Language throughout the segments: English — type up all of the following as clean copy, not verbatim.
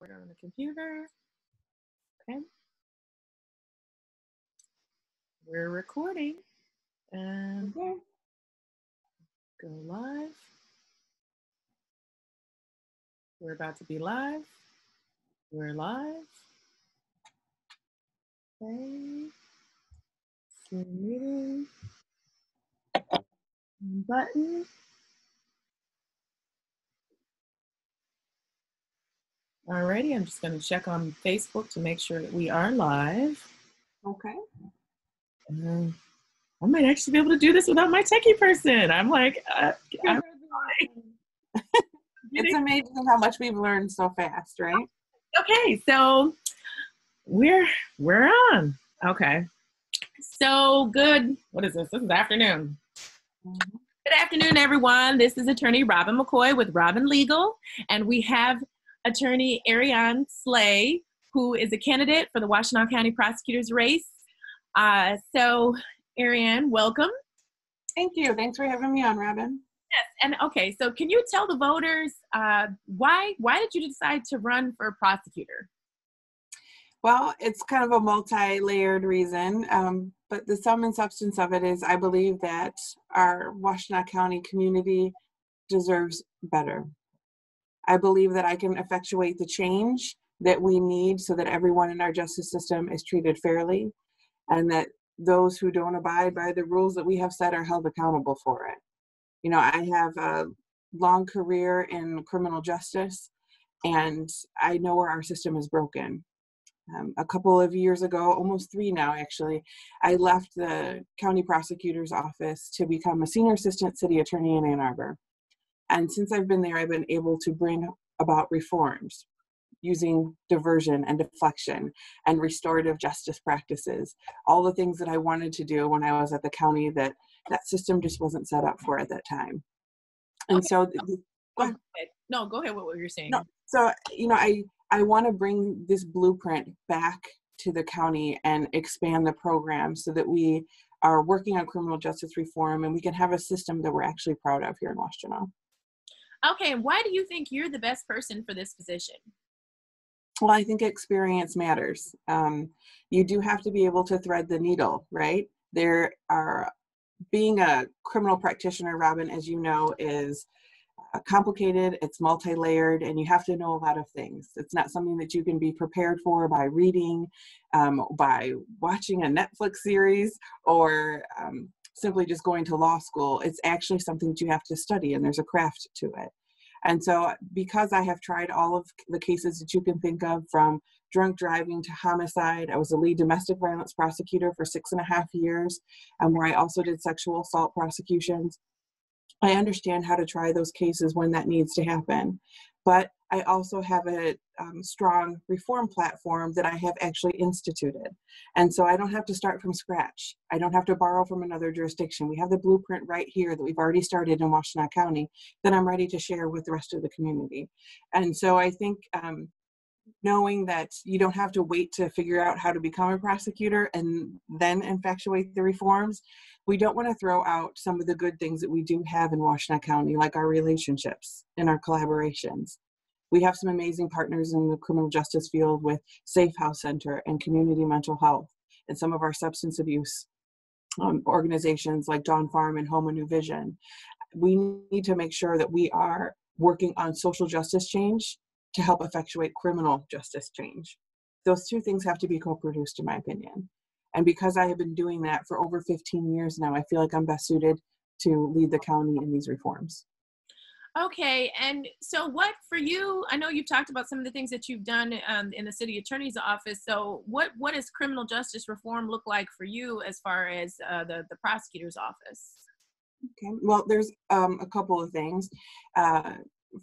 We're on the computer. Okay. We're recording. Okay. Go live. We're about to be live. We're live. Okay. Share meeting. Button. Alrighty, I'm just going to check on Facebook to make sure that we are live. Okay. I might actually be able to do this without my techie person. I'm like, it's amazing how much we've learned so fast, right? Okay, so we're on. Okay. So good. What is this? This is afternoon. Mm-hmm. Good afternoon, everyone. This is Attorney Robyn McCoy with Robyn Legal, and we have Attorney Arriane Slay, who is a candidate for the Washtenaw County Prosecutor's race. So, Arriane, welcome. Thank you. Thanks for having me on, Robyn. Yes, and okay, so can you tell the voters why did you decide to run for prosecutor? Well, it's kind of a multi-layered reason, but the sum and substance of it is I believe that our Washtenaw County community deserves better. I believe that I can effectuate the change that we need so that everyone in our justice system is treated fairly, and that those who don't abide by the rules that we have set are held accountable for it. You know, I have a long career in criminal justice, and I know where our system is broken. A couple of years ago, almost 3 now actually, I left the county prosecutor's office to become a senior assistant city attorney in Ann Arbor. And since I've been there, I've been able to bring about reforms using diversion and deflection and restorative justice practices, all the things that I wanted to do when I was at the county that system just wasn't set up for at that time. And okay. So, go ahead. No, go ahead with what you're saying. No, so, you know, I want to bring this blueprint back to the county and expand the program so that we are working on criminal justice reform and we can have a system that we're actually proud of here in Washtenaw. Okay, and why do you think you're the best person for this position? Well, I think experience matters. You do have to be able to thread the needle, right? Being a criminal practitioner, Robyn, as you know, is complicated, it's multi-layered, and you have to know a lot of things. It's not something that you can be prepared for by reading, by watching a Netflix series, or simply just going to law school. It's actually something that you have to study, and there's a craft to it. And so because I have tried all of the cases that you can think of, from drunk driving to homicide, I was a lead domestic violence prosecutor for 6.5 years, where I also did sexual assault prosecutions. I understand how to try those cases when that needs to happen. But I also have a strong reform platform that I have actually instituted. And so I don't have to start from scratch. I don't have to borrow from another jurisdiction. We have the blueprint right here that we've already started in Washtenaw County that I'm ready to share with the rest of the community. And so I think knowing that you don't have to wait to figure out how to become a prosecutor and then effectuate the reforms, we don't want to throw out some of the good things that we do have in Washtenaw County, like our relationships and our collaborations. We have some amazing partners in the criminal justice field with Safe House Center and Community Mental Health, and some of our substance abuse organizations like Dawn Farm and Home and New Vision. We need to make sure that we are working on social justice change to help effectuate criminal justice change. Those two things have to be co-produced, in my opinion. And because I have been doing that for over 15 years now, I feel like I'm best suited to lead the county in these reforms. Okay, and so what for you, I know you've talked about some of the things that you've done in the city attorney's office, so what does criminal justice reform look like for you as far as the prosecutor's office? Okay, well, there's a couple of things.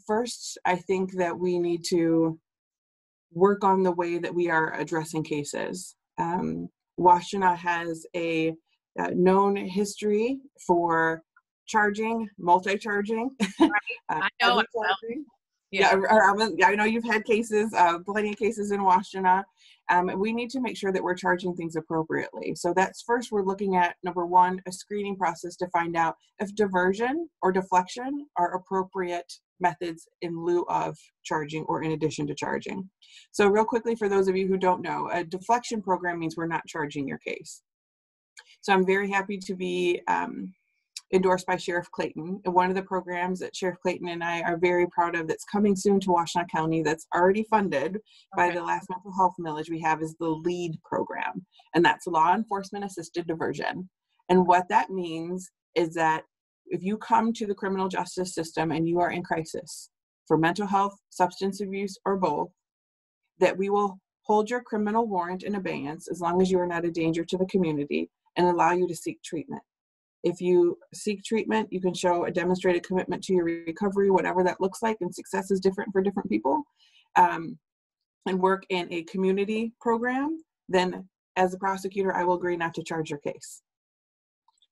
First, I think that we need to work on the way that we are addressing cases. Washtenaw has a known history for multi-charging. Right. I know. Yeah, I know you've had cases, plenty of cases in Washtenaw. We need to make sure that we're charging things appropriately. So that's first, we're looking at, number one, a screening process to find out if diversion or deflection are appropriate methods in lieu of charging or in addition to charging. So real quickly, for those of you who don't know, a deflection program means we're not charging your case. So I'm very happy to be endorsed by Sheriff Clayton. And one of the programs that Sheriff Clayton and I are very proud of that's coming soon to Washtenaw County that's already funded by the last mental health millage we have is the LEAD program. And that's Law Enforcement Assisted Diversion. And what that means is that if you come to the criminal justice system and you are in crisis for mental health, substance abuse, or both, that we will hold your criminal warrant in abeyance as long as you are not a danger to the community and allow you to seek treatment. If you seek treatment, you can show a demonstrated commitment to your recovery, whatever that looks like, and success is different for different people, and work in a community program, then as a prosecutor, I will agree not to charge your case.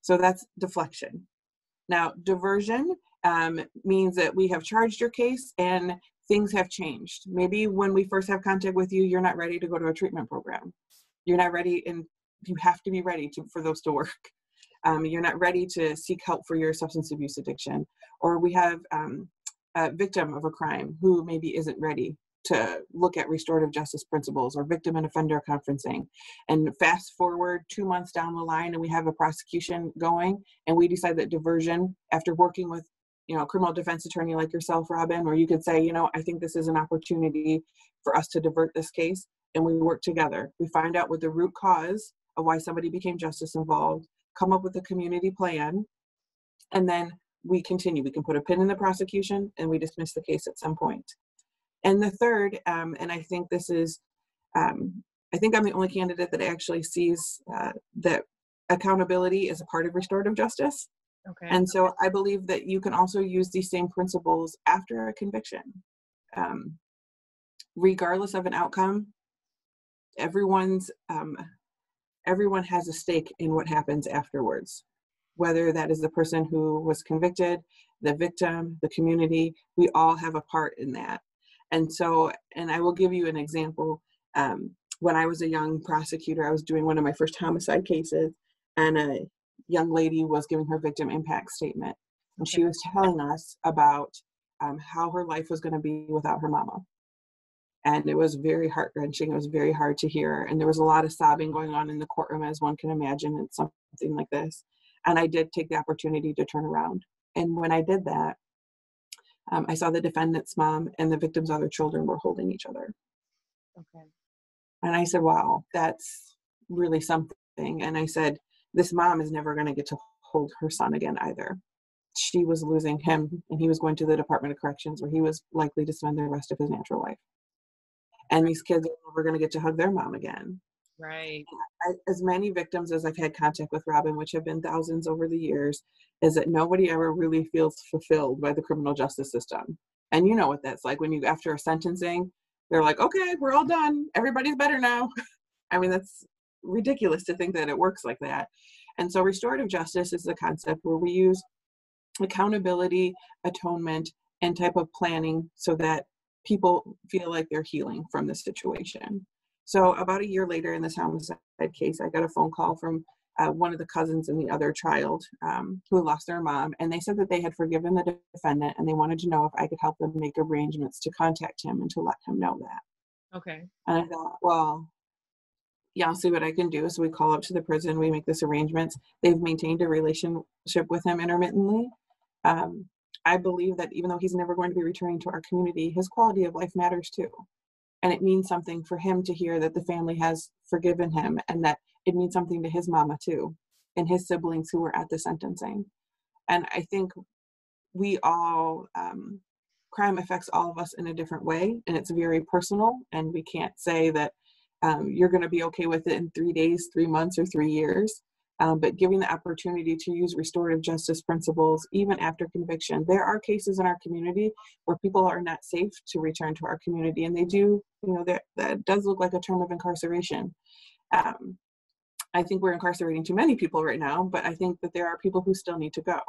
So that's deflection. Now, diversion means that we have charged your case and things have changed. Maybe when we first have contact with you, you're not ready to go to a treatment program. You're not ready, and you have to be ready for those to work. You're not ready to seek help for your substance abuse addiction. Or we have a victim of a crime who maybe isn't ready to look at restorative justice principles or victim and offender conferencing. And fast forward 2 months down the line and we have a prosecution going and we decide that diversion, after working with a criminal defense attorney like yourself, Robyn, where you could say, I think this is an opportunity for us to divert this case, and we work together. We find out what the root cause of why somebody became justice involved, come up with a community plan, and then we continue. We can put a pin in the prosecution and we dismiss the case at some point. And the third, and I think this is, I think I'm the only candidate that actually sees that accountability is a part of restorative justice. Okay. And so I believe that you can also use these same principles after a conviction. Regardless of an outcome, everyone has a stake in what happens afterwards, whether that is the person who was convicted, the victim, the community. We all have a part in that. And so, and I will give you an example. When I was a young prosecutor, I was doing one of my first homicide cases, and a young lady was giving her victim impact statement. And she was telling us about how her life was going to be without her mama. And it was very heart-wrenching. It was very hard to hear. And there was a lot of sobbing going on in the courtroom, as one can imagine, in something like this. And I did take the opportunity to turn around. And when I did that, I saw the defendant's mom and the victim's other children were holding each other. Okay. And I said, wow, that's really something. And I said, this mom is never going to get to hold her son again either. She was losing him, and he was going to the Department of Corrections, where he was likely to spend the rest of his natural life. And these kids are never going to get to hug their mom again. Right. As many victims as I've had contact with, Robyn, which have been thousands over the years, is that nobody ever really feels fulfilled by the criminal justice system. And you know what that's like when you, after a sentencing, they're like, okay, we're all done. Everybody's better now. I mean, that's ridiculous to think that it works like that. And so restorative justice is the concept where we use accountability, atonement, and type of planning so that people feel like they're healing from the situation. So about a year later in this homicide case, I got a phone call from one of the cousins and the other child who lost their mom. And they said that they had forgiven the defendant and they wanted to know if I could help them make arrangements to contact him and to let him know that. Okay. And I thought, well, yeah, I'll see what I can do. So we call up to the prison, we make this arrangements. They've maintained a relationship with him intermittently. I believe that even though he's never going to be returning to our community, his quality of life matters too. And it means something for him to hear that the family has forgiven him, and that it means something to his mama too, and his siblings who were at the sentencing. And I think we all, crime affects all of us in a different way, and it's very personal, and we can't say that you're going to be okay with it in 3 days, 3 months, or 3 years. But giving the opportunity to use restorative justice principles, even after conviction. There are cases in our community where people are not safe to return to our community, and they do, that does look like a term of incarceration. I think we're incarcerating too many people right now, but I think that there are people who still need to go.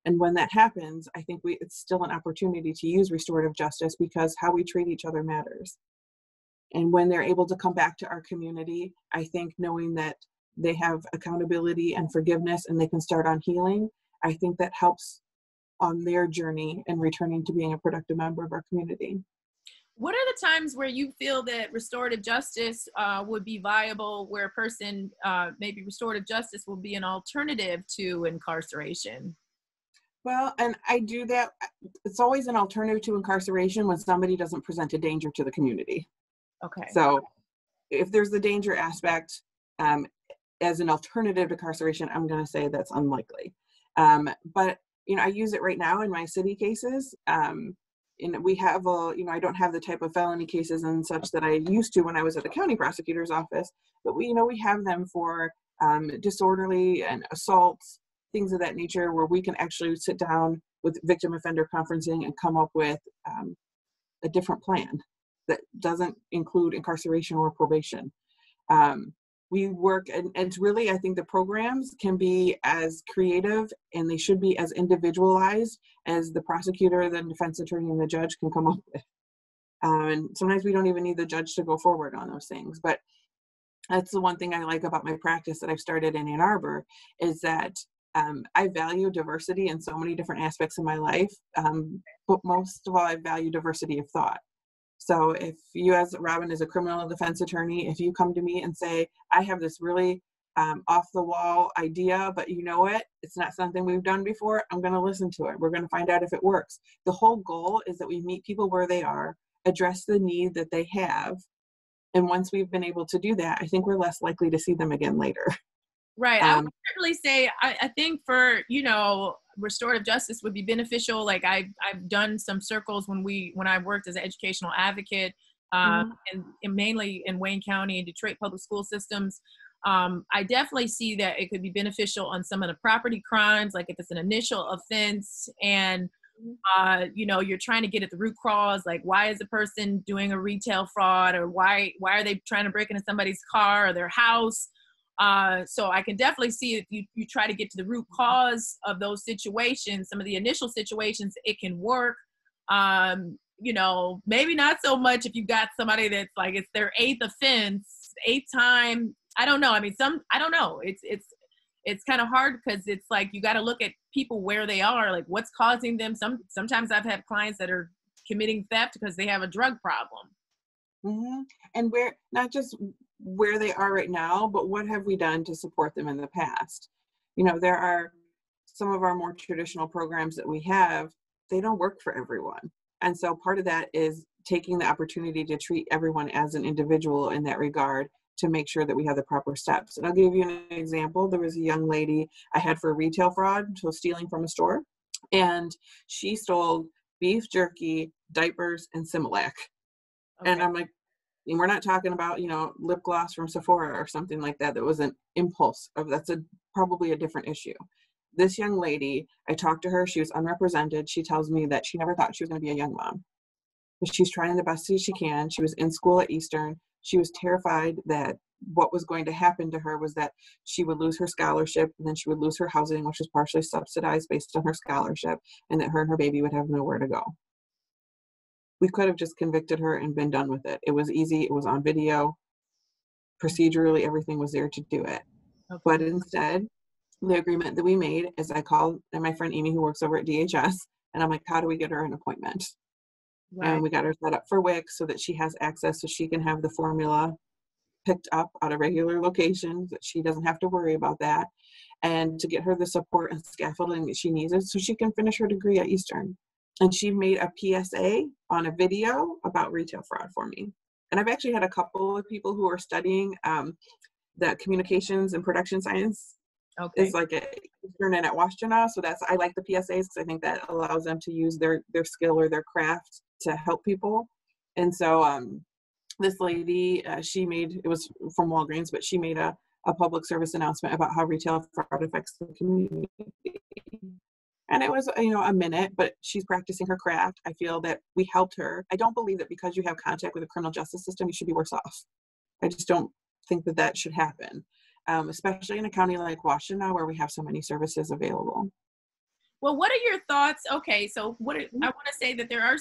And when that happens, I think it's still an opportunity to use restorative justice, because how we treat each other matters. And when they're able to come back to our community, I think knowing that they have accountability and forgiveness and they can start on healing, I think that helps on their journey and returning to being a productive member of our community. What are the times where you feel that restorative justice would be viable, where a person, maybe restorative justice will be an alternative to incarceration? Well, and I do that. It's always an alternative to incarceration when somebody doesn't present a danger to the community. Okay. So if there's the danger aspect, as an alternative to incarceration, I'm going to say that's unlikely. But, I use it right now in my city cases. And we have I don't have the type of felony cases and such that I used to when I was at the county prosecutor's office, but we have them for disorderly and assaults, things of that nature, where we can actually sit down with victim offender conferencing and come up with a different plan that doesn't include incarceration or probation. We work, and it's really, I think the programs can be as creative and they should be as individualized as the prosecutor, the defense attorney, and the judge can come up with. And sometimes we don't even need the judge to go forward on those things. But that's the one thing I like about my practice that I've started in Ann Arbor, is that I value diversity in so many different aspects of my life. But most of all, I value diversity of thought. So if you, as Robyn, is a criminal defense attorney, if you come to me and say, I have this really off the wall idea, but it's not something we've done before, I'm going to listen to it. We're going to find out if it works. The whole goal is that we meet people where they are, address the need that they have. And once we've been able to do that, I think we're less likely to see them again later. Right. I would certainly say, I think for, restorative justice would be beneficial. Like I've done some circles when I worked as an educational advocate, and mainly in Wayne County and Detroit public school systems. I definitely see that it could be beneficial on some of the property crimes, like if it's an initial offense and, you're trying to get at the root cause, like why is the person doing a retail fraud, or why are they trying to break into somebody's car or their house? So I can definitely see if you try to get to the root cause of those situations, some of the initial situations, it can work. Maybe not so much if you got somebody that's like, it's their eighth offense, eighth time. I don't know. I mean, I don't know. It's kind of hard because it's like, you got to look at people where they are, like what's causing them. Sometimes I've had clients that are committing theft because they have a drug problem. Mm-hmm. And not just where they are right now, but what have we done to support them in the past? There are some of our more traditional programs that we have, they don't work for everyone. And so part of that is taking the opportunity to treat everyone as an individual in that regard, to make sure that we have the proper steps. And I'll give you an example. There was a young lady I had for retail fraud, so stealing from a store, and she stole beef jerky, diapers, and Similac. Okay. And I'm like, and we're not talking about, lip gloss from Sephora or something like that. That was an impulse. That's probably a different issue. This young lady, I talked to her. She was unrepresented. She tells me that she never thought she was going to be a young mom. But she's trying the best she can. She was in school at Eastern. She was terrified that what was going to happen to her was that she would lose her scholarship, and then she would lose her housing, which was partially subsidized based on her scholarship, and that her and her baby would have nowhere to go. We could have just convicted her and been done with it. It was easy. It was on video. Procedurally, everything was there to do it. Okay. But instead, the agreement that we made is I called my friend Amy, who works over at DHS, and I'm like, how do we get her an appointment? Right. And we got her set up for WIC so that she has access, so she can have the formula picked up at a regular location, that she doesn't have to worry about that, and to get her the support and scaffolding that she needs so she can finish her degree at Eastern. And she made a PSA on a video about retail fraud for me. And I've actually had a couple of people who are studying the communications and production science. Okay. It's like at Eastern and at Washtenaw. So I like the PSAs because I think that allows them to use their skill or their craft to help people. And so this lady, it was from Walgreens, but she made a public service announcement about how retail fraud affects the community. And it was, a minute, but she's practicing her craft. I feel that we helped her. I don't believe that because you have contact with the criminal justice system, you should be worse off. I just don't think that should happen, especially in a county like Washtenaw where we have so many services available. Well, what are your thoughts? Okay, so I want to say that there are,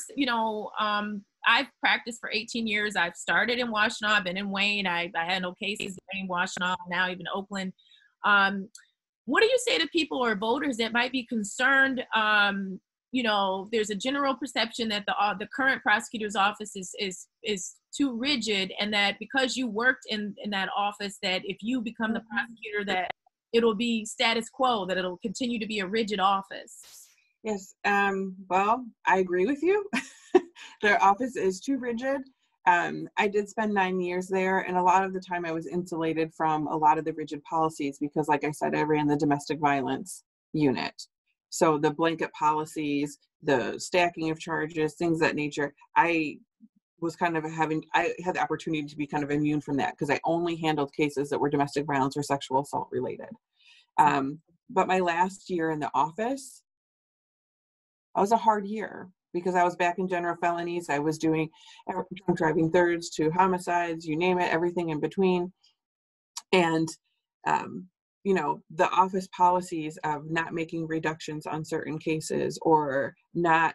I've practiced for 18 years. I've started in Washtenaw, I've been in Wayne. I handle cases in Washtenaw, now even Oakland. what do you say to people or voters that might be concerned? You know, there's a general perception that the current prosecutor's office is too rigid, and that because you worked in that office, that if you become the prosecutor, that it'll be status quo, that it'll continue to be a rigid office. Yes. Well, I agree with you. Their office is too rigid. I did spend 9 years there, and a lot of the time I was insulated from a lot of the rigid policies because, like I said, I ran the domestic violence unit. So the blanket policies, the stacking of charges, things of that nature, I was kind of I had the opportunity to be kind of immune from that because I only handled cases that were domestic violence or sexual assault related. But my last year in the office, it was a hard year because I was back in general felonies. I was doing drunk driving thirds to homicides, you name it, everything in between. And, you know, the office policies of not making reductions on certain cases or not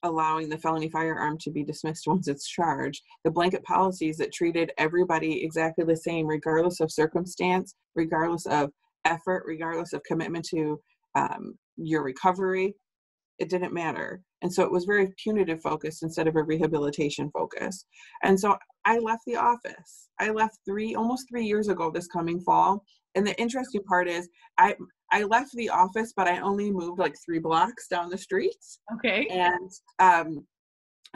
allowing the felony firearm to be dismissed once it's charged, the blanket policies that treated everybody exactly the same, regardless of circumstance, regardless of effort, regardless of commitment to your recovery, it didn't matter. And so it was very punitive focused instead of a rehabilitation focus. And so I left the office. I left almost 3 years ago this coming fall. And the interesting part is I left the office, but I only moved like 3 blocks down the streets. Okay. And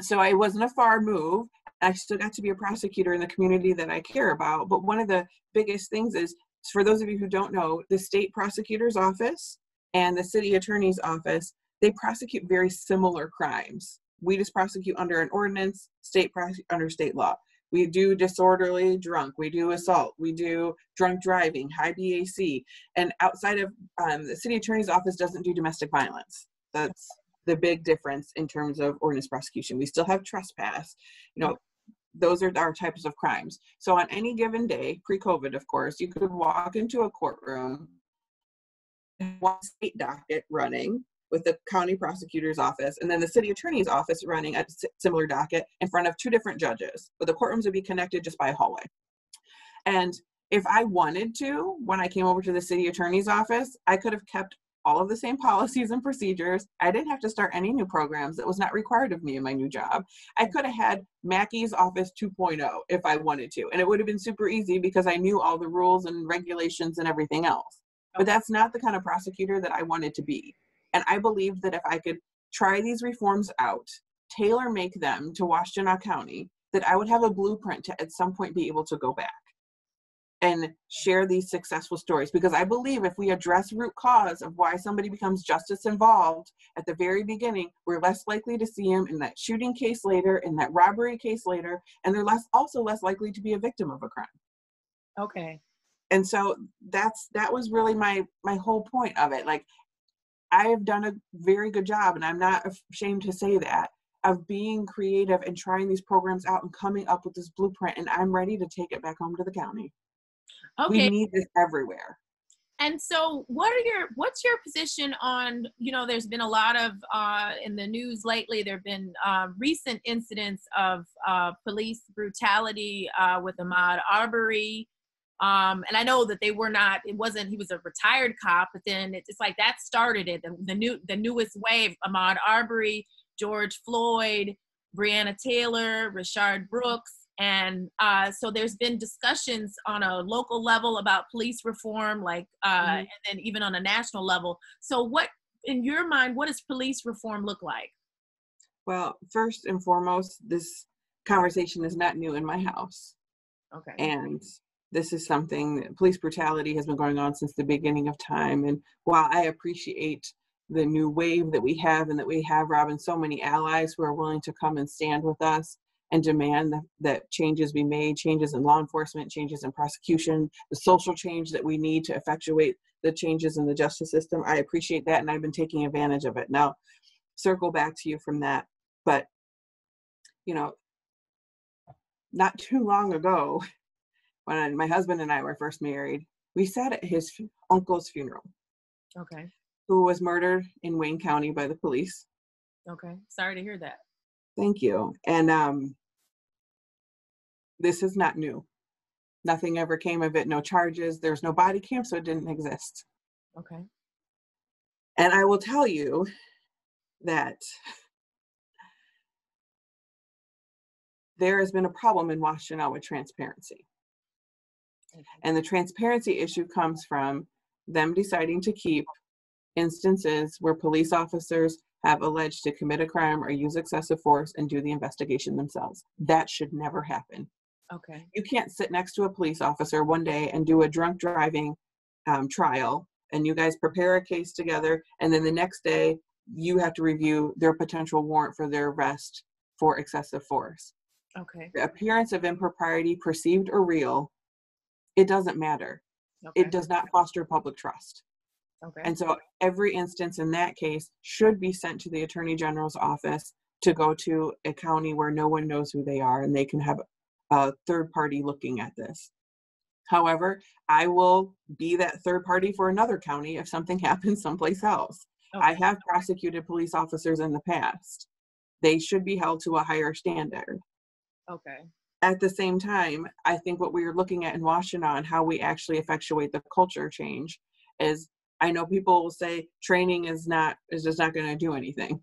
so I wasn't a far move. I still got to be a prosecutor in the community that I care about. But one of the biggest things is, for those of you who don't know, the state prosecutor's office and the city attorney's office, they prosecute very similar crimes. We just prosecute under an ordinance, under state law. We do disorderly drunk, we do assault, we do drunk driving, high BAC. And outside of the city attorney's office doesn't do domestic violence. That's the big difference in terms of ordinance prosecution. We still have trespass. You know, those are our types of crimes. So on any given day, pre-COVID, of course, you could walk into a courtroom, one state docket running with the county prosecutor's office, and then the city attorney's office running a similar docket in front of 2 different judges, but the courtrooms would be connected just by a hallway. And if I wanted to, when I came over to the city attorney's office, I could have kept all of the same policies and procedures. I didn't have to start any new programs that was not required of me in my new job. I could have had Mackey's Office 2.0 if I wanted to, and it would have been super easy because I knew all the rules and regulations and everything else. But that's not the kind of prosecutor that I wanted to be. And I believed that if I could try these reforms out, tailor make them to Washtenaw County, that I would have a blueprint to at some point be able to go back and share these successful stories. Because I believe if we address root cause of why somebody becomes justice involved at the very beginning, we're less likely to see them in that shooting case later, in that robbery case later, and they're also less likely to be a victim of a crime. Okay. And so that was really my whole point of it. Like, I have done a very good job, and I'm not ashamed to say that, of being creative and trying these programs out and coming up with this blueprint, and I'm ready to take it back home to the county. Okay. We need this everywhere. And so what's your position on, you know, there's been a lot of, in the news lately, there have been recent incidents of police brutality with Ahmaud Arbery. And I know that he was a retired cop, but then it's like that started it. The newest wave, Ahmaud Arbery, George Floyd, Breonna Taylor, Rayshard Brooks. And so there's been discussions on a local level about police reform, like, and then even on a national level. So what, in your mind, what does police reform look like? Well, first and foremost, this conversation is not new in my house. Okay. And this is something, police brutality has been going on since the beginning of time. And while I appreciate the new wave that we have, and that we have, Robyn, so many allies who are willing to come and stand with us and demand that changes be made, changes in law enforcement, changes in prosecution, the social change that we need to effectuate the changes in the justice system. I appreciate that, and I've been taking advantage of it. Now, circle back to you from that. But, you know, not too long ago, when my husband and I were first married, we sat at his uncle's funeral. Okay. Who was murdered in Wayne County by the police. Okay. Sorry to hear that. Thank you. And this is not new. Nothing ever came of it, no charges. There's no body cam, so it didn't exist. Okay. And I will tell you that there has been a problem in Washtenaw with transparency. Okay. And the transparency issue comes from them deciding to keep instances where police officers have alleged to commit a crime or use excessive force and do the investigation themselves. That should never happen. Okay. You can't sit next to a police officer one day and do a drunk driving trial, and you guys prepare a case together, and then the next day you have to review their potential warrant for their arrest for excessive force. Okay. The appearance of impropriety, perceived or real, it doesn't matter. Okay. It does not foster public trust. Okay. And so every instance in that case should be sent to the Attorney General's office to go to a county where no one knows who they are, and they can have a third party looking at this. However, I will be that third party for another county if something happens someplace else. Okay. I have prosecuted police officers in the past. They should be held to a higher standard. Okay. At the same time, I think what we are looking at in Washtenaw and how we actually effectuate the culture change is, I know people will say training is just not going to do anything.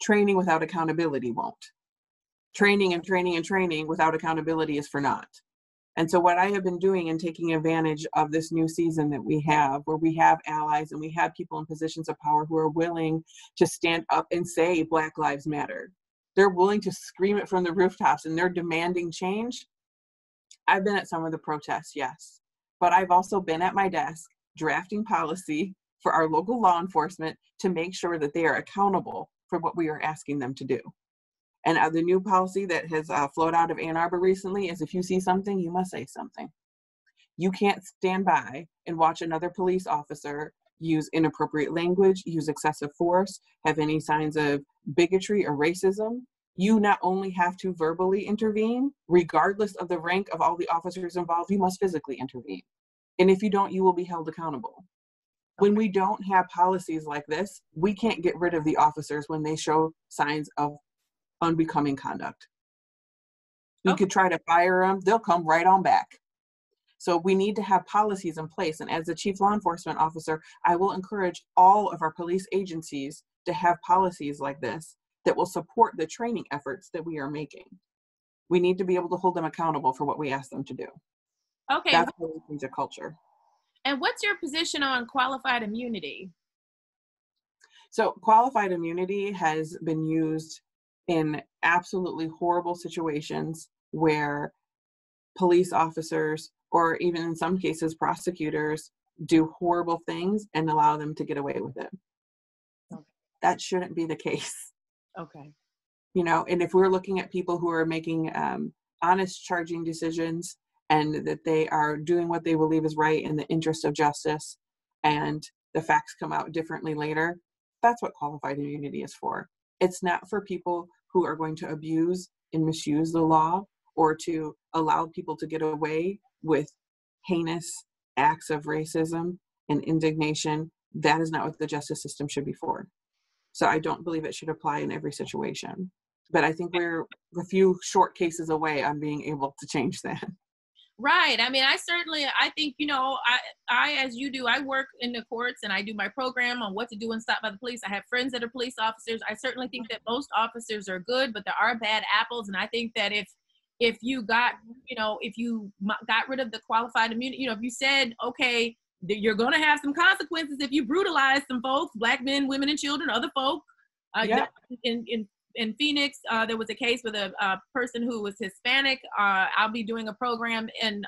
Training without accountability won't. Training and training and training without accountability is for naught. And so what I have been doing and taking advantage of this new season that we have, where we have allies and we have people in positions of power who are willing to stand up and say Black Lives Matter. They're willing to scream it from the rooftops and they're demanding change. I've been at some of the protests, yes, but I've also been at my desk drafting policy for our local law enforcement to make sure that they are accountable for what we are asking them to do. And the new policy that has flowed out of Ann Arbor recently is, if you see something, you must say something. You can't stand by and watch another police officer use inappropriate language, use excessive force, have any signs of bigotry or racism. You not only have to verbally intervene, regardless of the rank of all the officers involved, you must physically intervene. And if you don't, you will be held accountable. When we don't have policies like this, we can't get rid of the officers when they show signs of unbecoming conduct. We could try to fire them, they'll come right on back. So we need to have policies in place. And as the chief law enforcement officer, I will encourage all of our police agencies to have policies like this that will support the training efforts that we are making. We need to be able to hold them accountable for what we ask them to do. Okay. That's how we change a culture. And what's your position on qualified immunity? So qualified immunity has been used in absolutely horrible situations where police officers, or even in some cases prosecutors, do horrible things and allow them to get away with it. Okay. That shouldn't be the case. Okay. You know, and if we're looking at people who are making honest charging decisions and that they are doing what they believe is right in the interest of justice, and the facts come out differently later, that's what qualified immunity is for. It's not for people who are going to abuse and misuse the law or to allow people to get away with heinous acts of racism and indignation. That is not what the justice system should be for. So I don't believe it should apply in every situation. But I think we're a few short cases away on being able to change that. Right. I mean, I think, you know, I, as you do, I work in the courts and I do my program on what to do when stopped by the police. I have friends that are police officers. I certainly think that most officers are good, but there are bad apples. And I think that if you got rid of the qualified immunity, you know, if you said, okay, you're going to have some consequences if you brutalize some folks, Black men, women, and children, other folk. In Phoenix, there was a case with a person who was Hispanic. I'll be doing a program in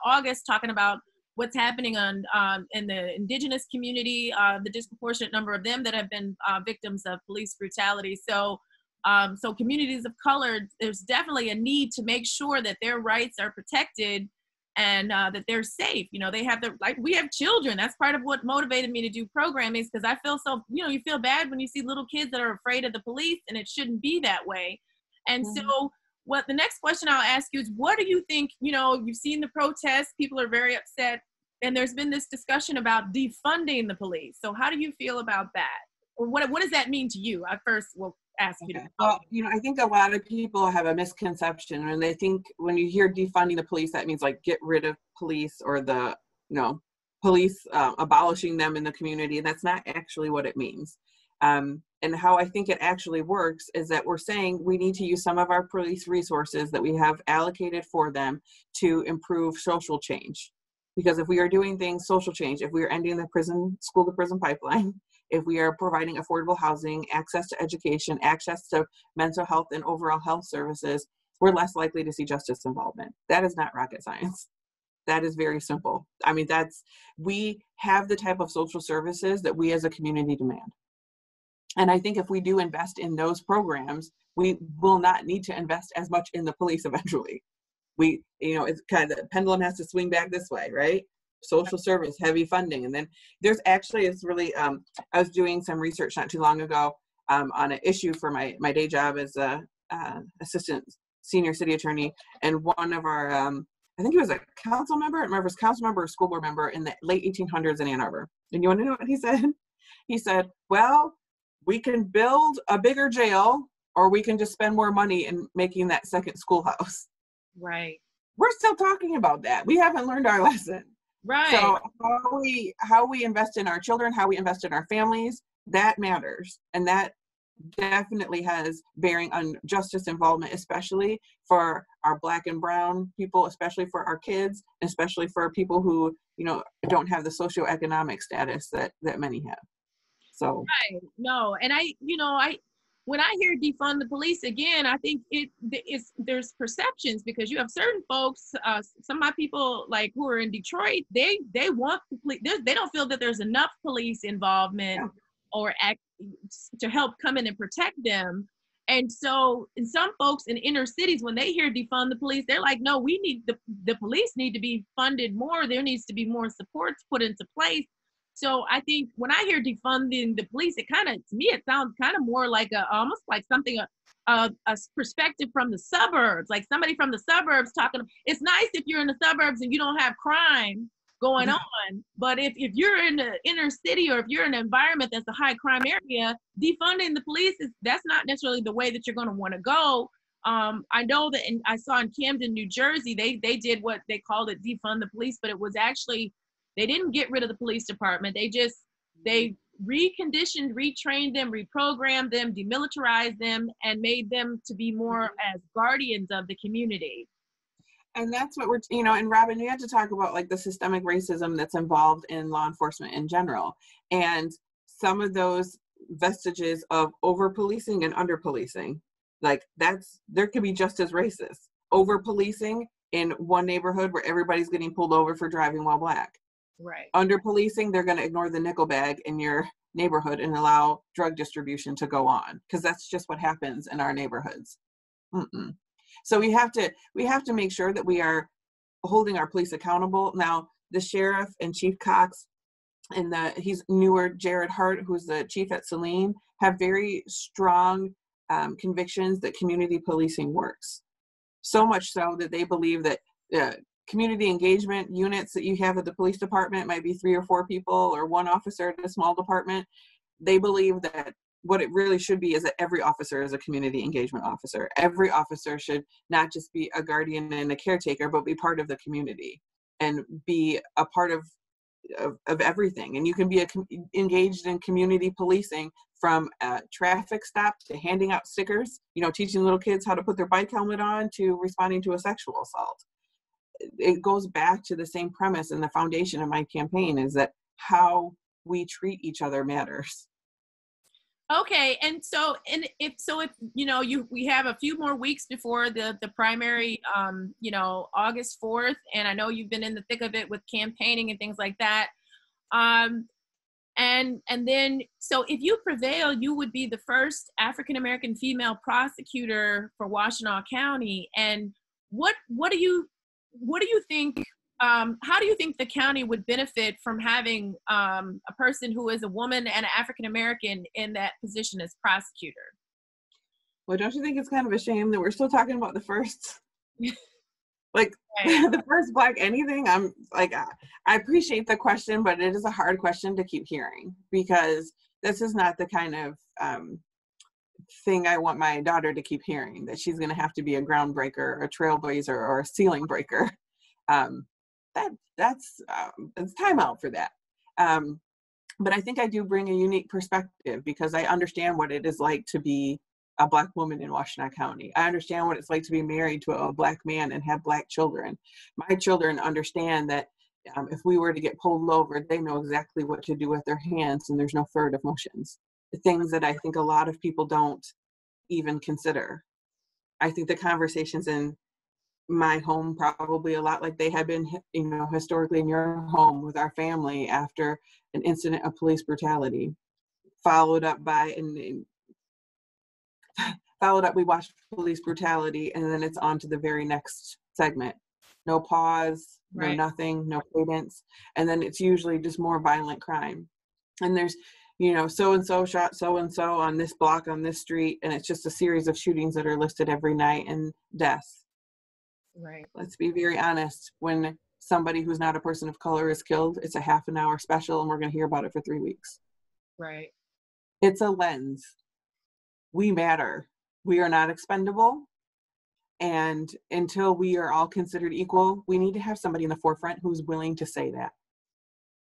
August talking about what's happening in the indigenous community, the disproportionate number of them that have been victims of police brutality. So communities of color, there's definitely a need to make sure that their rights are protected and that they're safe. You know, they have we have children. That's part of what motivated me to do programming, because I feel so, you know, you feel bad when you see little kids that are afraid of the police, and it shouldn't be that way. And so what the next question I'll ask you is, what do you think, you know, you've seen the protests, people are very upset, and there's been this discussion about defunding the police. So how do you feel about that? Or what does that mean to you? I first will ask you Okay. to. Well, I think a lot of people have a misconception, and they think when you hear defunding the police, that means like get rid of police, or the, police abolishing them in the community. That's not actually what it means. And how I think it actually works is that we're saying we need to use some of our police resources that we have allocated for them to improve social change. Because if we are doing things, social change, if we are ending the school to prison pipeline, if we are providing affordable housing, access to education, access to mental health and overall health services, we're less likely to see justice involvement. That is not rocket science. That is very simple. I mean, we have the type of social services that we as a community demand. And I think if we do invest in those programs, we will not need to invest as much in the police eventually. It's kind of, the pendulum has to swing back this way, right? Social service, heavy funding. And then it's really, I was doing some research not too long ago on an issue for my day job as a assistant senior city attorney. And one of our, I think he was a council member, I don't remember if it was council member or school board member in the late 1800s in Ann Arbor. And you want to know what he said? He said, well, we can build a bigger jail, or we can just spend more money in making that second schoolhouse. Right. We're still talking about that. We haven't learned our lesson. Right. So how we invest in our children, how we invest in our families, that matters. And that definitely has bearing on justice involvement, especially for our Black and brown people, especially for our kids, especially for people who, don't have the socioeconomic status that many have. So. Right. No. And when I hear defund the police again, I think there's perceptions, because you have certain folks, some of my people like who are in Detroit, they want the police. They don't feel that there's enough police involvement or to help come in and protect them. And so, and some folks in inner cities, when they hear defund the police, they're like, no, we need the police need to be funded more. There needs to be more supports put into place. So I think when I hear defunding the police, to me, it sounds kind of more like almost like something, a perspective from the suburbs, like somebody from the suburbs talking. It's nice if you're in the suburbs and you don't have crime going on, but if you're in the inner city, or if you're in an environment that's a high crime area, defunding the police that's not necessarily the way that you're going to want to go. I know that, and I saw in Camden, New Jersey, they did what they called it defund the police, but it was actually, they didn't get rid of the police department. They reconditioned, retrained them, reprogrammed them, demilitarized them, and made them to be more as guardians of the community. And that's what we're, and Robyn, you have to talk about like the systemic racism that's involved in law enforcement in general. And some of those vestiges of over-policing and under-policing, like there could be just as racist. Over-policing in one neighborhood where everybody's getting pulled over for driving while Black. Right. Under policing, they're going to ignore the nickel bag in your neighborhood and allow drug distribution to go on, because that's just what happens in our neighborhoods. So we have to make sure that we are holding our police accountable. Now, the sheriff and Chief Cox and he's newer Jared Hart, who's the chief at Saline, have very strong convictions that community policing works. So much so that they believe that community engagement units that you have at the police department might be 3 or 4 people or 1 officer in a small department. They believe that what it really should be is that every officer is a community engagement officer. Every officer should not just be a guardian and a caretaker, but be part of the community and be a part of everything. And you can be engaged in community policing, from a traffic stop to handing out stickers, teaching little kids how to put their bike helmet on, to responding to a sexual assault. It goes back to the same premise, and the foundation of my campaign is that how we treat each other matters. Okay, and so if we have a few more weeks before the primary, August 4th, and I know you've been in the thick of it with campaigning and things like that. And then, so if you prevail, you would be the first African-American female prosecutor for Washtenaw County. And what do you think, how do you think the county would benefit from having a person who is a woman and an African-American in that position as prosecutor? Well, don't you think it's kind of a shame that we're still talking about the first, like right. the first Black anything? I'm like, I appreciate the question, but it is a hard question to keep hearing, because this is not the kind of thing I want my daughter to keep hearing, that she's going to have to be a groundbreaker, a trailblazer, or a ceiling breaker. That's time out for that. But I think I do bring a unique perspective because I understand what it is like to be a Black woman in Washtenaw County. I understand what it's like to be married to a Black man and have Black children. My children understand that if we were to get pulled over, they know exactly what to do with their hands, and there's no furtive motions. The things that I think a lot of people don't even consider. I think the conversations in my home probably a lot like they had been, historically in your home with our family after an incident of police brutality, followed up by we watched police brutality, and then it's on to the very next segment. No pause, no nothing, no cadence, and then it's usually just more violent crime. And there's, so-and-so shot so-and-so on this block, on this street, and it's just a series of shootings that are listed every night and deaths. Right. Let's be very honest. When somebody who's not a person of color is killed, it's a half an hour special, and we're going to hear about it for 3 weeks. Right. It's a lens. We matter. We are not expendable. And until we are all considered equal, we need to have somebody in the forefront who's willing to say that.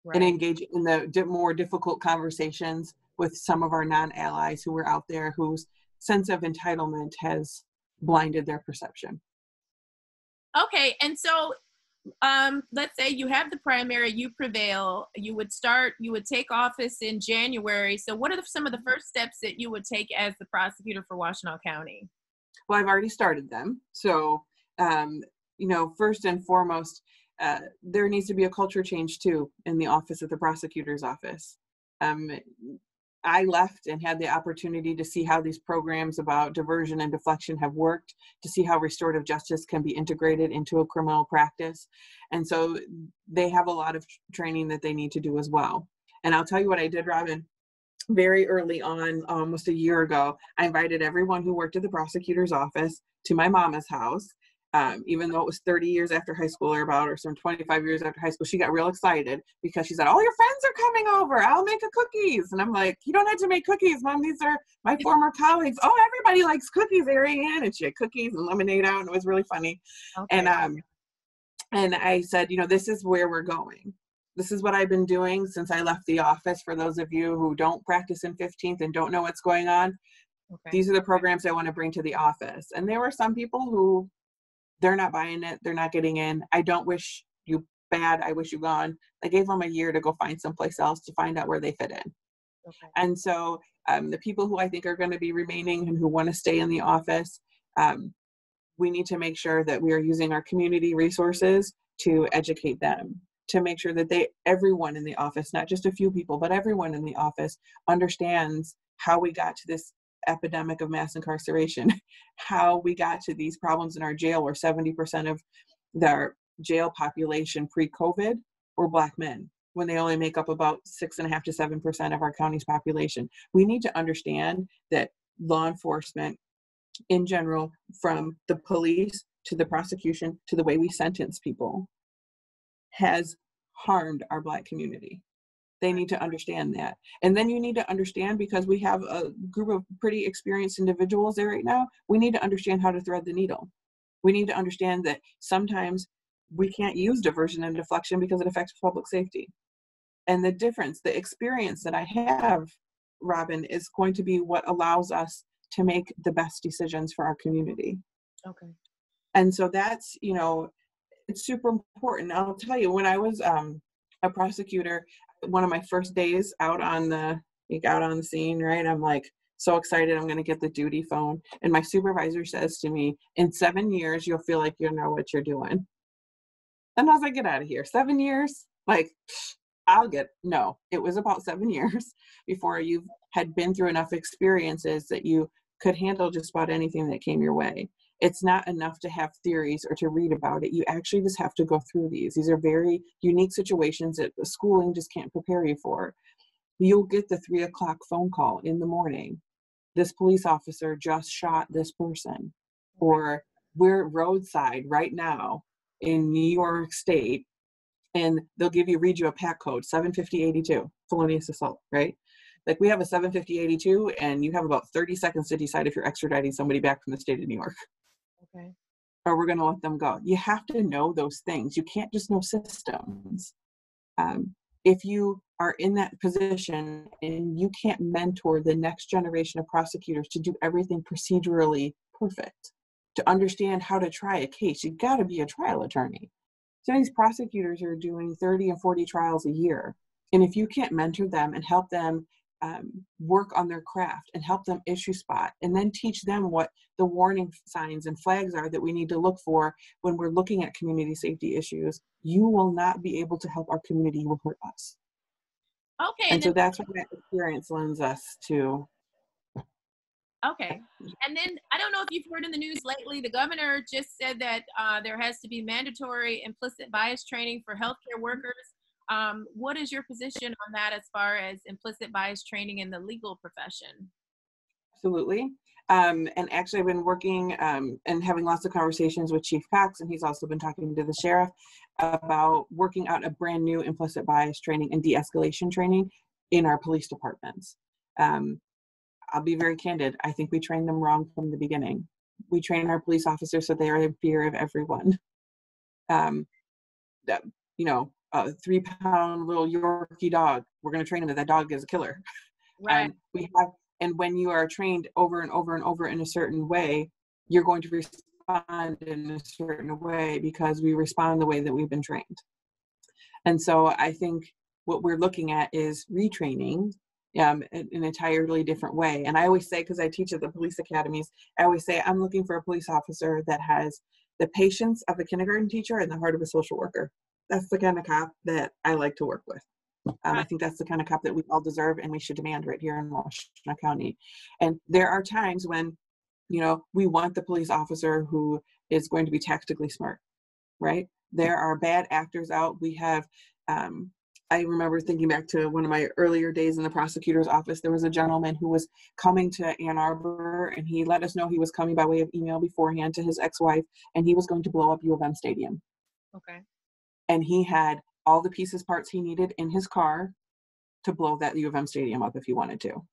Right. And engage in the more difficult conversations with some of our non-allies who are out there whose sense of entitlement has blinded their perception. Okay, and so let's say you have the primary, you prevail, you would take office in January. So what are some of the first steps that you would take as the prosecutor for Washtenaw County? Well, I've already started them. So, first and foremost, there needs to be a culture change too in the office of the prosecutor's office. I left and had the opportunity to see how these programs about diversion and deflection have worked, to see how restorative justice can be integrated into a criminal practice. And so they have a lot of training that they need to do as well. And I'll tell you what I did, Robyn. Very early on, almost a year ago, I invited everyone who worked at the prosecutor's office to my mama's house. Even though it was 30 years after high school or some 25 years after high school, she got real excited because she said, all your friends are coming over. I'll make a cookies. And I'm like, you don't have to make cookies, Mom. These are my former colleagues. Oh, everybody likes cookies, Arriane. And she had cookies and lemonade out, and it was really funny. Okay. And I said, this is where we're going. This is what I've been doing since I left the office. For those of you who don't practice in 15th and don't know what's going on, these are the programs I want to bring to the office. And there were some people who, they're not buying it. They're not getting in. I don't wish you bad. I wish you gone. I gave them a year to go find someplace else to find out where they fit in. Okay. And so the people who I think are going to be remaining and who want to stay in the office, we need to make sure that we are using our community resources to educate them, to make sure that everyone in the office, not just a few people, but everyone in the office understands how we got to this epidemic of mass incarceration, how we got to these problems in our jail where 70% of their jail population pre-COVID were Black men, when they only make up about 6.5 to 7% of our county's population. We need to understand that law enforcement in general, from the police to the prosecution to the way we sentence people, has harmed our Black community. They need to understand that. And then you need to understand, because we have a group of pretty experienced individuals there right now, we need to understand how to thread the needle. We need to understand that sometimes we can't use diversion and deflection because it affects public safety. And the difference, the experience that I have, Robyn, is going to be what allows us to make the best decisions for our community. Okay. And so that's, it's super important. I'll tell you, when I was a prosecutor, one of my first days out on the scene, right? I'm like so excited. I'm going to get the duty phone. And my supervisor says to me, in 7 years, you'll feel like you know what you're doing. And I was like, get out of here. 7 years? Like, no, it was about 7 years before you had been through enough experiences that you could handle just about anything that came your way. It's not enough to have theories or to read about it. You actually just have to go through these. These are very unique situations that schooling just can't prepare you for. You'll get the 3 o'clock phone call in the morning. This police officer just shot this person. Or we're roadside right now in New York State, and they'll read you a PAC code, 75082, felonious assault, right? Like we have a 750-82 and you have about 30 seconds to decide if you're extraditing somebody back from the state of New York. Okay. Or we're going to let them go. You have to know those things. You can't just know systems. If you are in that position and you can't mentor the next generation of prosecutors to do everything procedurally perfect, to understand how to try a case, you got to be a trial attorney. Some of these prosecutors are doing 30 and 40 trials a year. And if you can't mentor them and help them work on their craft and help them issue spot and then teach them what the warning signs and flags are that we need to look for when we're looking at community safety issues, you will not be able to help our community. You will hurt us. Okay. And so that's what that experience lends us to. Okay. And then I don't know if you've heard in the news lately, the governor just said that there has to be mandatory implicit bias training for healthcare workers. What is your position on that as far as implicit bias training in the legal profession? Absolutely. And actually I've been working and having lots of conversations with Chief Cox, and he's also been talking to the sheriff about working out a brand new implicit bias training and de-escalation training in our police departments. I'll be very candid. I think we trained them wrong from the beginning. We train our police officers so they are in fear of everyone. That, you know, a 3-pound little Yorkie dog, we're going to train him that dog is a killer. Right. And when you are trained over and over and over in a certain way, you're going to respond in a certain way because we respond the way that we've been trained. And so I think what we're looking at is retraining in an entirely different way. And I always say, because I teach at the police academies, I always say I'm looking for a police officer that has the patience of a kindergarten teacher and the heart of a social worker. That's the kind of cop that I like to work with. I think that's the kind of cop that we all deserve and we should demand right here in Washtenaw County. And there are times when, you know, we want the police officer who is going to be tactically smart, right? There are bad actors out. We have, I remember thinking back to one of my earlier days in the prosecutor's office. There was a gentleman who was coming to Ann Arbor, and he let us know he was coming by way of email beforehand to his ex-wife, and he was going to blow up U of M Stadium. Okay. And he had all the pieces, parts he needed in his car to blow that U of M Stadium up if he wanted to. Okay.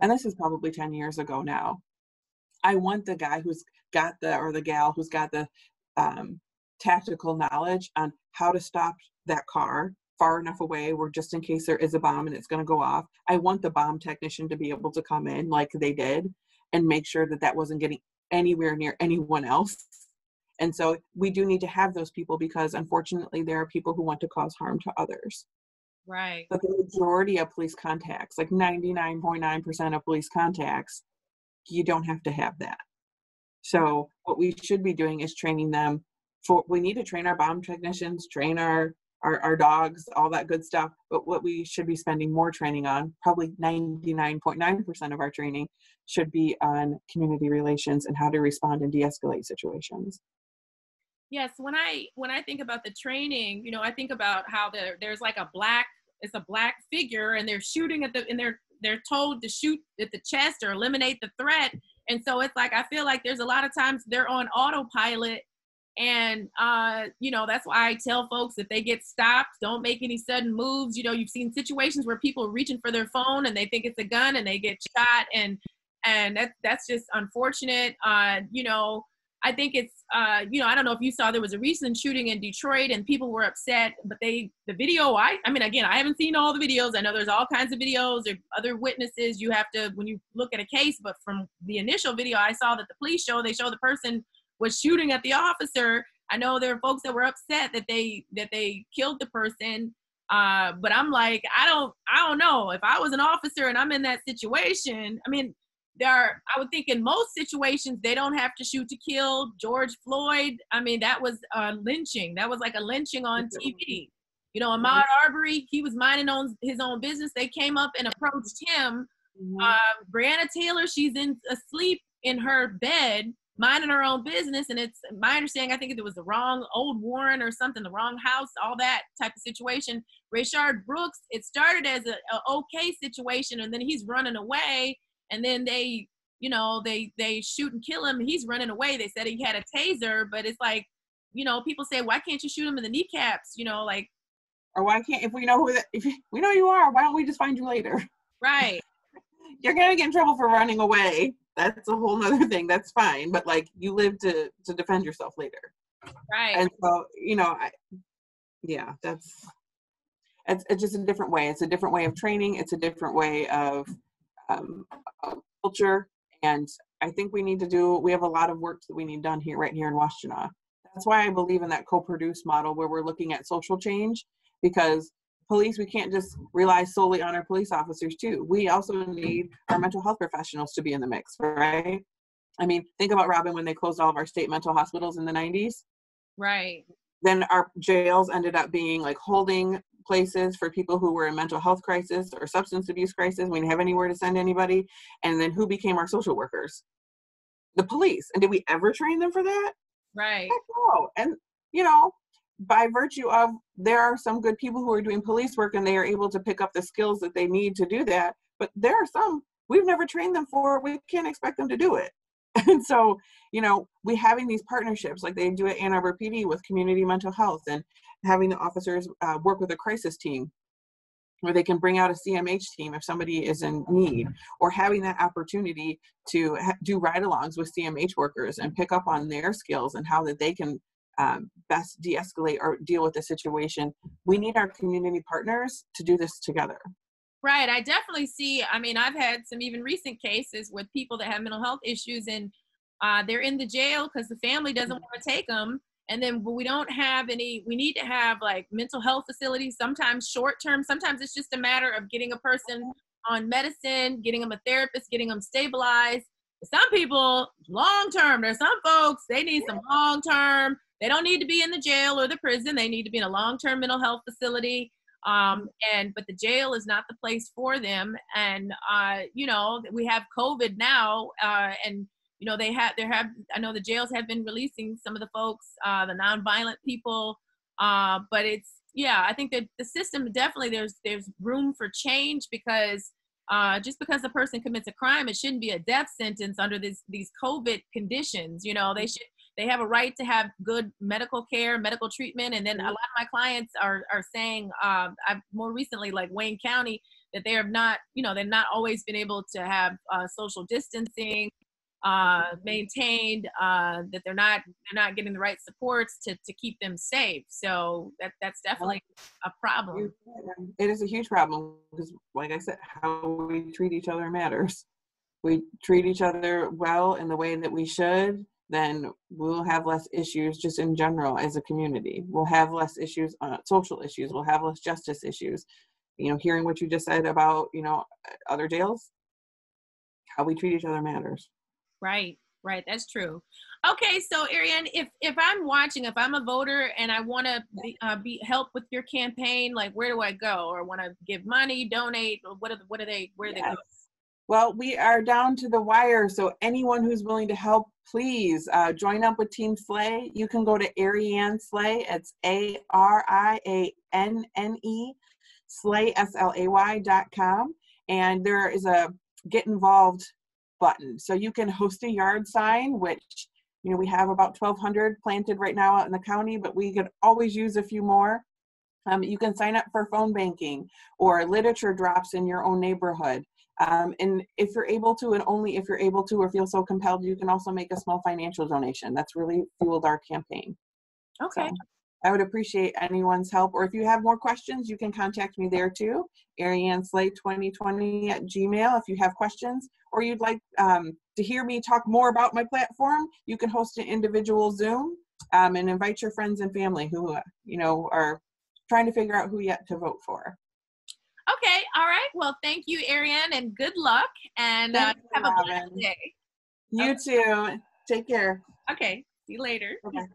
And this is probably 10 years ago now. I want the guy who's got or the gal who's got the tactical knowledge on how to stop that car far enough away where just in case there is a bomb and it's going to go off. I want the bomb technician to be able to come in like they did and make sure that that wasn't getting anywhere near anyone else. And so we do need to have those people because unfortunately there are people who want to cause harm to others. Right. But the majority of police contacts, like 99.9% of police contacts, you don't have to have that. So what we should be doing is training them we need to train our bomb technicians, train our dogs, all that good stuff. But what we should be spending more training on, probably 99.9% of our training, should be on community relations and how to respond and de-escalate situations. Yes, when I think about the training, you know, I think about how there's like a black figure and they're shooting at and they're told to shoot at the chest or eliminate the threat. And so it's like, I feel like there's a lot of times they're on autopilot. And, you know, that's why I tell folks if they get stopped, don't make any sudden moves. You know, you've seen situations where people are reaching for their phone and they think it's a gun and they get shot. And that's just unfortunate. You know, I think it's, you know, I don't know if you saw, there was a recent shooting in Detroit and people were upset, but the video, I mean, again, I haven't seen all the videos. I know there's all kinds of videos or other witnesses you have to, when you look at a case, but from the initial video I saw that the police they show the person was shooting at the officer. I know there are folks that were upset that they killed the person. But I'm like, I don't know if I was an officer and I'm in that situation. I mean, I would think in most situations, they don't have to shoot to kill. George Floyd, I mean, that was lynching. That was like a lynching on TV. You know, Ahmaud Arbery, he was minding on his own business. They came up and approached him. Breonna Taylor, she's asleep in her bed, minding her own business. And it's my understanding, I think it was the wrong old Warren or something, the wrong house, all that type of situation. Rayshard Brooks, it started as a okay situation, and then he's running away. And then they, you know, they shoot and kill him. He's running away. They said he had a taser, but it's like, you know, people say, why can't you shoot him in the kneecaps? You know, like, or why can't, if we know who we know you are, why don't we just find you later? Right. you're gonna get in trouble for running away. That's a whole nother thing. That's fine. But like, you live to defend yourself later. Right. And so, you know, it's just a different way. It's a different way of training. It's a different way of culture. And I think we have a lot of work that we need done right here in Washtenaw. That's why I believe in that co-produce model, where we're looking at social change, because police, we can't just rely solely on our police officers too. We also need our mental health professionals to be in the mix, right? I mean, think about, Robyn, when they closed all of our state mental hospitals in the 90s. Right. Then our jails ended up being like holding places for people who were in mental health crisis or substance abuse crisis. We didn't have anywhere to send anybody. And then who became our social workers? The police. And did we ever train them for that? Right. Heck no. And, you know, by virtue of, there are some good people who are doing police work and they are able to pick up the skills that they need to do that. But there are some we've never trained them for. We can't expect them to do it. And so, you know, we having these partnerships like they do at Ann Arbor PD with community mental health, and having the officers work with a crisis team where they can bring out a CMH team if somebody is in need, or having that opportunity to do ride-alongs with CMH workers and pick up on their skills and how that they can best de-escalate or deal with the situation. We need our community partners to do this together. Right. I definitely see. I mean, I've had some even recent cases with people that have mental health issues, and they're in the jail because the family doesn't want to take them. And then we don't have any, we need to have like mental health facilities, sometimes short term. Sometimes it's just a matter of getting a person on medicine, getting them a therapist, getting them stabilized. Some people, long term. There's some folks, they need some long term. They don't need to be in the jail or the prison. They need to be in a long-term mental health facility. But the jail is not the place for them. And, you know, we have COVID now, and, you know, I know the jails have been releasing some of the folks, the nonviolent people, but I think that the system definitely, there's room for change, because just because a person commits a crime, it shouldn't be a death sentence under these COVID conditions. You know, they have a right to have good medical care, medical treatment. And then a lot of my clients are saying, I've more recently, like Wayne County, that they have not, you know, they've not always been able to have social distancing maintained, that they're not getting the right supports to keep them safe. So that's definitely a problem. It is a huge problem, because like I said, how we treat each other matters. We treat each other well in the way that we should, then we'll have less issues just in general as a community. We'll have less issues, social issues. We'll have less justice issues. You know, hearing what you just said about, you know, other jails, how we treat each other matters. Right. That's true. Okay. So Arriane, if I'm watching, if I'm a voter and I want to be help with your campaign, like where do I go? Or want to give money, donate, or where do they go? Well, we are down to the wire, so anyone who's willing to help, please join up with Team Slay. You can go to Arriane Slay. It's ARIANNE Slay SLAY.com, and there is a Get Involved button. So you can host a yard sign, which, you know, we have about 1,200 planted right now out in the county, but we could always use a few more. You can sign up for phone banking or literature drops in your own neighborhood. And if you're able to, and only if you're able to or feel so compelled, you can also make a small financial donation. That's really fueled our campaign. Okay. So I would appreciate anyone's help. Or if you have more questions, you can contact me there too. ArianeSlay2020@gmail if you have questions. Or you'd like to hear me talk more about my platform, you can host an individual Zoom and invite your friends and family who, you know, are trying to figure out who yet to vote for. Okay. All right. Well, thank you, Arriane, and good luck. And have a blessed day. You too. Take care. Okay. See you later. Bye-bye.